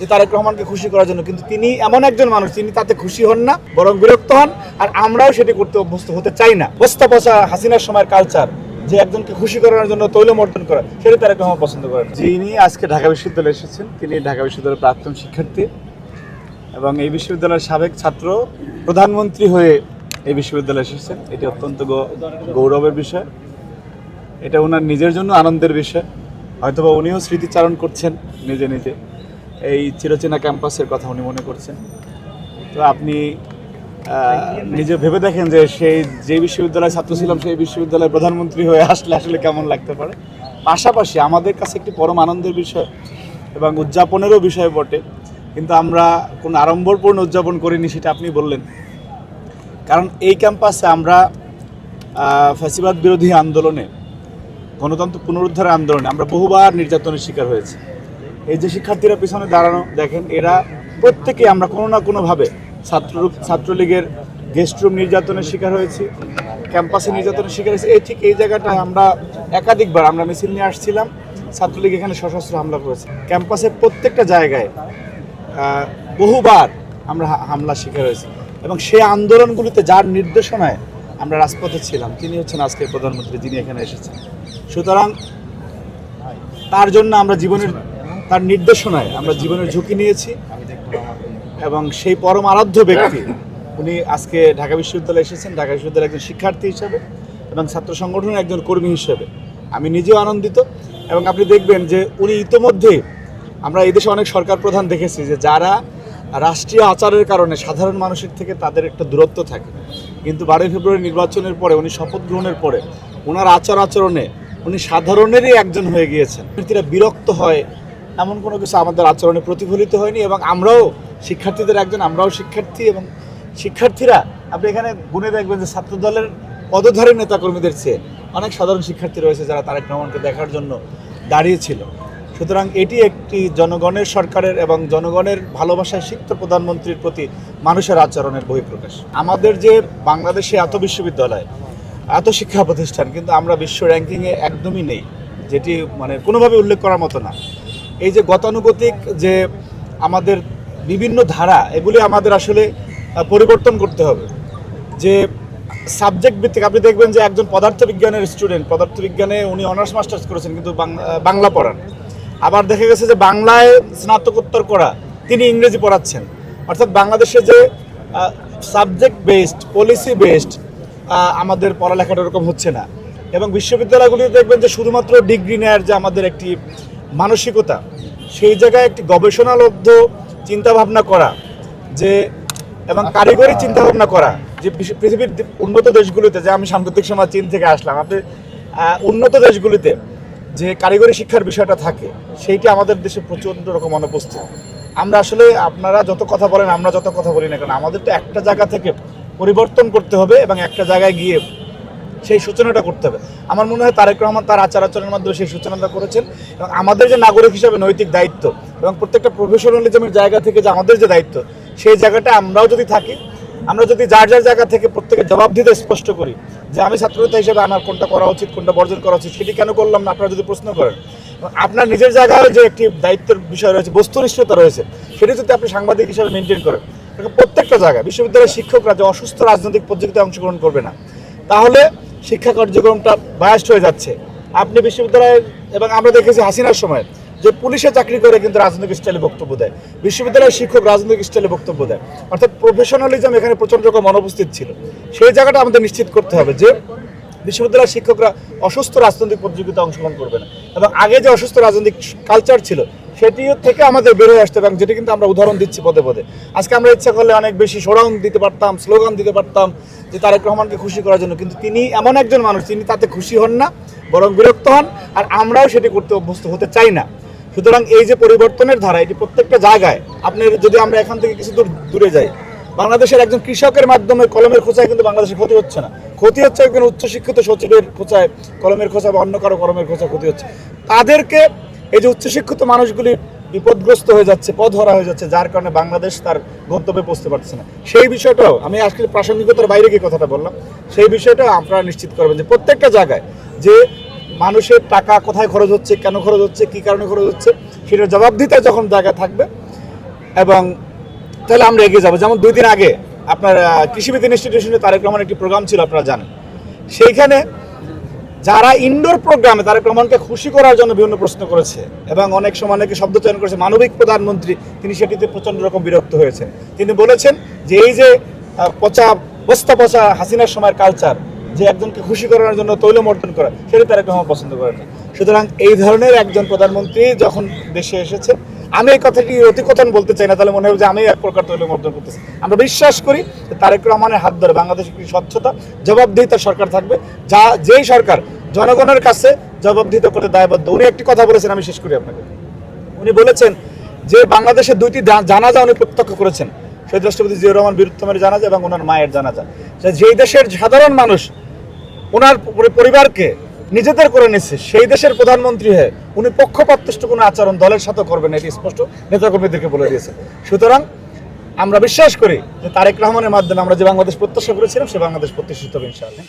যে তারেক রহমানকে খুশি করার জন্য, কিন্তু তিনি এমন একজন মানুষ তিনি তাতে খুশি হন না, বরং বিরক্ত হন। আর আমরাও সেটি করতে অভ্যস্ত হতে চাই না। বস্তা পচা হাসিনার সময়ের কালচার, যে একজনকে খুশি করার জন্য তৈলমর্দন করা, সেটা তারেক রহমান পছন্দ করেন। যিনি আজকে ঢাকা বিশ্ববিদ্যালয়ে এসেছেন তিনি ঢাকা বিশ্ববিদ্যালয়ের প্রাক্তন শিক্ষার্থী এবং এই বিশ্ববিদ্যালয়ের সাবেক ছাত্র, প্রধানমন্ত্রী হয়ে এই বিশ্ববিদ্যালয়ে এসেছেন। এটি অত্যন্ত গৌরবের বিষয়। এটা ওনার নিজের জন্য আনন্দের বিষয়। হয়তোবা উনিও স্মৃতিচারণ করছেন নিজে নিজে, এই চিরচেনা ক্যাম্পাসের কথা উনি মনে করছেন। তো আপনি নিজে ভেবে দেখেন যে যে বিশ্ববিদ্যালয়ের ছাত্র ছিলাম সেই বিশ্ববিদ্যালয়ের প্রধানমন্ত্রী হয়ে আসলে কেমন লাগতে পারে। পাশাপাশি আমাদের কাছে একটি পরম আনন্দের বিষয় এবং উদযাপনেরও বিষয় বটে, কিন্তু আমরা কোনো আড়ম্বরপূর্ণ উদযাপন করিনি, সেটা আপনি বললেন। কারণ এই ক্যাম্পাসে আমরা ফ্যাসিবাদ বিরোধী আন্দোলনে, গণতন্ত্র পুনরুদ্ধারের আন্দোলনে আমরা বহুবার নির্যাতনের শিকার হয়েছি। এই যে শিক্ষার্থীরা পিছনে দাঁড়ানো দেখেন, এরা প্রত্যেকে আমরা কোনো না কোনোভাবে ছাত্রলীগের গেস্ট রুম নির্যাতনের শিকার হয়েছি, ক্যাম্পাসে নির্যাতনের শিকার হয়েছি। ঠিক এই জায়গাটায় আমরা একাধিকবার আমরা মিছিল নিয়ে আসছিলাম, ছাত্রলীগ এখানে সশস্ত্র হামলা করেছে। ক্যাম্পাসের প্রত্যেকটা জায়গায় বহুবার আমরা হামলার শিকার হয়েছি এবং সেই আন্দোলনগুলিতে যার নির্দেশনায় আমরা রাজপথে ছিলাম তিনি হচ্ছেন আজকের প্রধানমন্ত্রী, যিনি এখানে এসেছেন। সুতরাং তার জন্য আমরা তার নির্দেশনায় আমরা জীবনের ঝুঁকি নিয়েছি এবং সেই পরম আরাধ্য ব্যক্তি উনি আজকে ঢাকা বিশ্ববিদ্যালয়ে এসেছেন, ঢাকা বিশ্ববিদ্যালয়ের একজন শিক্ষার্থী হিসেবে এবং ছাত্র সংগঠনের একজন কর্মী হিসেবে আমি নিজেও আনন্দিত। এবং আপনি দেখবেন যে উনি ইতোমধ্যে, আমরা এই দেশে অনেক সরকার প্রধান দেখেছি যে যারা রাষ্ট্রীয় আচারের কারণে সাধারণ মানুষের থেকে তাদের একটা দূরত্ব থাকে, কিন্তু 12 ফেব্রুয়ারি নির্বাচনের পরে উনি শপথ গ্রহণের পরে ওনার আচরণে উনি সাধারণেরই একজন হয়ে গিয়েছেন। শিক্ষার্থীরা বিরক্ত হয় এমন কোনো কিছু আমাদের আচরণে প্রতিফলিত হয়নি এবং আমরাও শিক্ষার্থীদের একজন, আমরাও শিক্ষার্থী এবং শিক্ষার্থীরা আপনি এখানে গুণে দেখবেন যে ছাত্র দলের পদধারী নেতাকর্মীদের চেয়ে অনেক সাধারণ শিক্ষার্থী রয়েছে যারা তারেক রহমানকে দেখার জন্য দাঁড়িয়েছিল। সুতরাং এটি একটি জনগণের সরকারের এবং জনগণের ভালোবাসায় সিক্ত প্রধানমন্ত্রীর প্রতি মানুষের আচরণের বহিঃপ্রকাশ। আমাদের যে বাংলাদেশে এত বিশ্ববিদ্যালয়, এত শিক্ষা প্রতিষ্ঠান, কিন্তু আমরা বিশ্ব র্যাঙ্কিংয়ে একদমই নেই, যেটি মানে কোনোভাবে উল্লেখ করার মতো না। এই যে গতানুগতিক যে আমাদের বিভিন্ন ধারা, এগুলি আমাদের আসলে পরিবর্তন করতে হবে। যে সাবজেক্ট ভিত্তিক, আপনি দেখবেন যে একজন পদার্থবিজ্ঞানের স্টুডেন্ট, পদার্থবিজ্ঞানে উনি অনার্স মাস্টার্স করেছেন কিন্তু বাংলা পড়ান। আবার দেখা গেছে যে বাংলায় স্নাতকোত্তর করা তিনি ইংরেজি পড়াচ্ছেন। অর্থাৎ বাংলাদেশে যে সাবজেক্ট বেসড, পলিসি বেসড আমাদের পড়ালেখাটা এরকম হচ্ছে না। এবং বিশ্ববিদ্যালয়গুলিতে দেখবেন যে শুধুমাত্র ডিগ্রি নেয়ার যে আমাদের একটি মানসিকতা, সেই জায়গায় একটি গবেষণালব্ধ চিন্তাভাবনা করা যে এবং কারিগরি চিন্তাভাবনা করা, যে পৃথিবীর উন্নত দেশগুলিতে, যে আমি সাম্প্রতিক সময় চীন থেকে আসলাম, আপনি উন্নত দেশগুলিতে যে কারিগরি শিক্ষার বিষয়টা থাকে সেইটি আমাদের দেশে প্রচণ্ড রকম অনুপস্থিত। আমরা আসলে, আপনারা যত কথা বলেন, আমরা যত কথা বলি না কেন, আমাদের তো একটা জায়গা থেকে পরিবর্তন করতে হবে এবং একটা জায়গায় গিয়ে সেই সূচনাটা করতে হবে। আমার মনে হয় তারেক রহমান তার আচরণের মাধ্যমে সেই সূচনাটা করেছেন এবং আমাদের যে নাগরিক হিসাবে নৈতিক দায়িত্ব এবং প্রত্যেকটা প্রফেশনালিজমের জায়গা থেকে যে আমাদের যে দায়িত্ব, সেই জায়গাটা আমরাও যদি থাকি, আমরা যদি যার জায়গা থেকে প্রত্যেকের জবাব দিতে স্পষ্ট করি যে আমি ছাত্রনেতা হিসেবে আমার কোনটা করা উচিত, কোনটা বর্জন করা উচিত, সেটি কেন করলাম না, আপনারা যদি প্রশ্ন করেন, আপনার নিজের জায়গায় যে একটি দায়িত্বের বিষয় রয়েছে, বস্তুনিষ্ঠতা রয়েছে, সেটি যদি আপনি সাংবাদিক হিসেবে মেনটেন করেন, প্রত্যেকটা জায়গায় বিশ্ববিদ্যালয়ের শিক্ষকরা যে অসুস্থ রাজনৈতিক প্রতিযোগিতায় অংশগ্রহণ করবে না, তাহলে শিক্ষা কার্যক্রমটা বায়াস্ট হয়ে যাচ্ছে। আপনি বিশ্ববিদ্যালয়ের, এবং আমরা দেখেছি হাসিনার সময় যে পুলিশে চাকরি করে কিন্তু রাজনৈতিক স্টাইলে বক্তব্য দেয়, বিশ্ববিদ্যালয়ের শিক্ষক রাজনৈতিক স্টাইলে বক্তব্য দেয়। অর্থাৎ প্রফেশনালিজম এখানে প্রচণ্ড রকম অনুপস্থিত ছিল। সেই জায়গাটা আমাদের নিশ্চিত করতে হবে যে বিশ্ববিদ্যালয়ের শিক্ষকরা অসুস্থ রাজনৈতিক প্রতিযোগিতা অংশগ্রহণ করবে না এবং আগে যে অসুস্থ রাজনৈতিক কালচার ছিল সেটি থেকে আমাদের বের হয়ে আসতে হবে, এবং যেটি কিন্তু আমরা উদাহরণ দিচ্ছি পদে পদে। আজকে আমরা ইচ্ছা করলে অনেক বেশি শোডাউন দিতে পারতাম, স্লোগান দিতে পারতাম যে তারেক রহমানকে খুশি করার জন্য, কিন্তু তিনি এমন একজন মানুষ তিনি তাতে খুশি হন না, বরং বিরক্ত হন। আর আমরাও সেটি করতে অভ্যস্ত হতে চাই না। সুতরাং এই যে পরিবর্তনের ধারা, এটি প্রত্যেকটা জায়গায়, আপনার যদি আমরা এখান থেকে কিছু দূরে যাই, বাংলাদেশের একজন কৃষকের মাধ্যমে কলমের খোঁচায় কিন্তু বাংলাদেশের ক্ষতি হচ্ছে না, ক্ষতি হচ্ছে একজন উচ্চশিক্ষিত সচিবের খোঁচায়, কলমের খোঁচা বা অন্য কারো কলমের খোঁচা ক্ষতি হচ্ছে। তাদেরকে, এই যে উচ্চশিক্ষিত মানুষগুলি বিপদগ্রস্ত হয়ে যাচ্ছে, পথহারা হয়ে যাচ্ছে, যার কারণে বাংলাদেশ তার গন্তব্যে পৌঁছতে পারছে না। সেই বিষয়টাও আমি আজকে প্রাসঙ্গিকতার বাইরে গিয়ে কথাটা বললাম, সেই বিষয়টাও আপনারা নিশ্চিত করবেন যে প্রত্যেকটা জায়গায় যে মানুষের টাকা কোথায় খরচ হচ্ছে, কেন খরচ হচ্ছে, কী কারণে খরচ হচ্ছে, সেটার জবাবদিহিতা যখন জায়গায় থাকবে, এবং তাহলে আমরা এগিয়ে যাবো। যেমন 2 দিন আগে আপনার কৃষিবিদ ইনস্টিটিউশনে তারেক রহমানের একটি প্রোগ্রাম ছিল, আপনারা জানেন। সেইখানে যারা ইনডোর প্রোগ্রামে তারেক রহমানকে খুশি করার জন্য বিভিন্ন প্রশ্ন করেছে এবং অনেক সময় অনেকে শব্দ চয়ন করেছে মানবিক প্রধানমন্ত্রী, তিনি সেটিতে প্রচণ্ড রকম বিরক্ত হয়েছেন। তিনি বলেছেন যে এই যে বস্তা পচা হাসিনার সময়ের কালচার, যে একজনকে খুশি করার জন্য তৈলমর্দন করা, সেটা তারেক রহমান পছন্দ করেন না। সুতরাং এই ধরনের একজন প্রধানমন্ত্রী যখন দেশে এসেছে, আমি এই কথাটি অতিকথন বলতে চাই না, তাহলে মনে হবে যে আমি এক প্রকার তৈলমর্দন করতেছি। আমরা বিশ্বাস করি যে তারেক রহমানের হাত ধরে বাংলাদেশে একটি স্বচ্ছতা, জবাবদিহিতার সরকার থাকবে, যেই সরকার জনগণের কাছে জবাবদিহিত করতে দায়বদ্ধ। উনি একটি কথা বলেছেন, আমি শেষ করি আপনাকে। উনি বলেছেন যে বাংলাদেশের 2টি জানাজা উনি প্রত্যক্ষ করেছেন, শহীদ রাষ্ট্রপতি জিয়াউর রহমান বীরুত্তমের জানাজা এবং ওনার মায়ের জানাজা। যেই দেশের সাধারণ মানুষ ওনার পরিবারকে নিজেদের করে নিচ্ছে, সেই দেশের প্রধানমন্ত্রী হয়ে উনি পক্ষপাতদুষ্ট কোনো আচরণ দলের সাথে করবেন, এটি স্পষ্ট নেতাকর্মীদেরকে বলে দিয়েছে। সুতরাং আমরা বিশ্বাস করি যে তারেক রহমানের মাধ্যমে আমরা যে বাংলাদেশ প্রত্যাশা করেছিলাম, সে বাংলাদেশ প্রতিষ্ঠিত হবে ইনশাআল্লাহ।